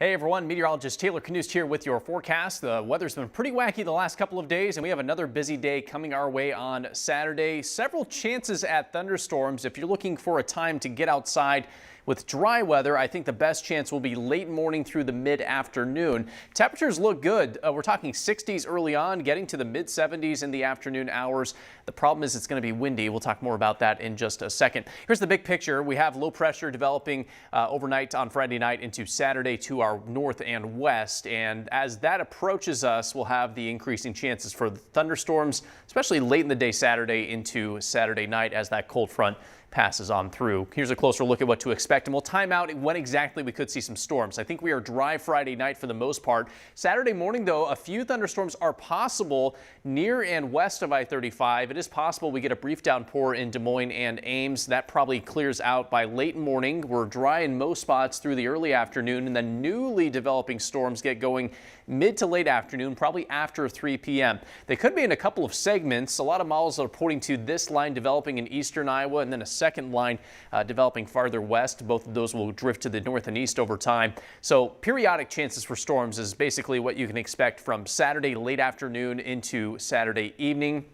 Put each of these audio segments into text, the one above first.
Hey everyone, meteorologist Taylor Knust here with your forecast. The weather's been pretty wacky the last couple of days, and we have another busy day coming our way on Saturday. Several chances at thunderstorms. If you're looking for a time to get outside with dry weather, I think the best chance will be late morning through the mid-afternoon. Temperatures look good. We're talking 60s early on, getting to the mid-70s in the afternoon hours. The problem is it's going to be windy. We'll talk more about that in just a second. Here's the big picture. We have low pressure developing overnight on Friday night into Saturday to our north and west, and as that approaches us, we'll have the increasing chances for thunderstorms, especially late in the day Saturday into Saturday night as that cold front passes on through. Here's a closer look at what to expect, and we'll time out when exactly we could see some storms. I think we are dry Friday night for the most part. Saturday morning, though, a few thunderstorms are possible near and west of I-35. It is possible we get a brief downpour in Des Moines and Ames. That probably clears out by late morning. We're dry in most spots through the early afternoon, and then newly developing storms get going mid to late afternoon, probably after 3 p.m. They could be in a couple of segments. A lot of models are pointing to this line developing in eastern Iowa and then a second line developing farther west. Both of those will drift to the north and east over time. So periodic chances for storms is basically what you can expect from Saturday late afternoon into Saturday evening.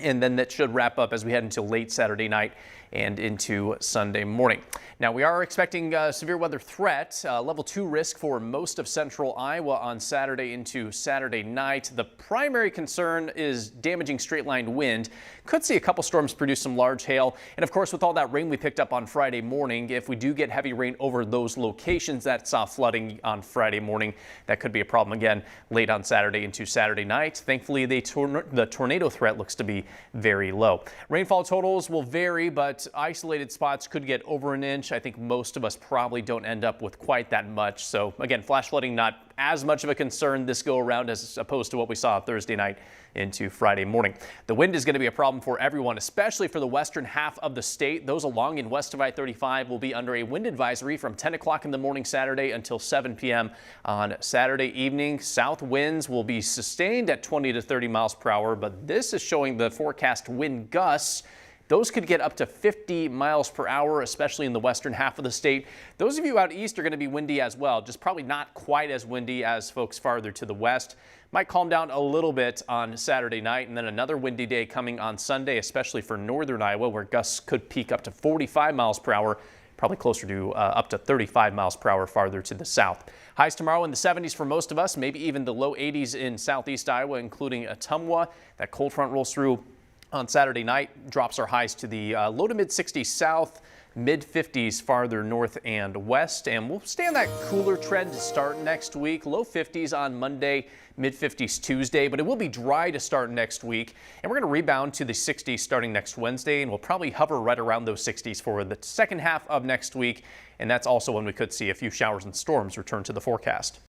And then that should wrap up as we head into late Saturday night and into Sunday morning. Now, we are expecting severe weather threat, level 2 risk for most of central Iowa on Saturday into Saturday night. The primary concern is damaging straight line wind. Could see a couple storms produce some large hail. And of course, with all that rain we picked up on Friday morning, if we do get heavy rain over those locations that saw flooding on Friday morning, that could be a problem again late on Saturday into Saturday night. Thankfully, the tornado threat looks to be very low. Rainfall totals will vary, but isolated spots could get over an inch. I think most of us probably don't end up with quite that much. So again, flash flooding not as much of a concern this go around as opposed to what we saw Thursday night into Friday morning. The wind is going to be a problem for everyone, especially for the western half of the state. Those along and west of I-35 will be under a wind advisory from 10 o'clock in the morning Saturday until 7 p.m. on Saturday evening. South winds will be sustained at 20 to 30 miles per hour, but this is showing the forecast wind gusts. Those could get up to 50 miles per hour, especially in the western half of the state. Those of you out east are going to be windy as well, just probably not quite as windy as folks farther to the west. Might calm down a little bit on Saturday night, and then another windy day coming on Sunday, especially for northern Iowa, where gusts could peak up to 45 miles per hour, probably closer to up to 35 miles per hour farther to the south. Highs tomorrow in the 70s for most of us, maybe even the low 80s in southeast Iowa, including Ottumwa. That cold front rolls through on Saturday night, drops our highs to the low to mid 60s south, mid 50s farther north and west, and we'll stay on that cooler trend to start next week. Low 50s on Monday, mid 50s Tuesday, but it will be dry to start next week, and we're going to rebound to the 60s starting next Wednesday, and we'll probably hover right around those 60s for the second half of next week, and that's also when we could see a few showers and storms return to the forecast.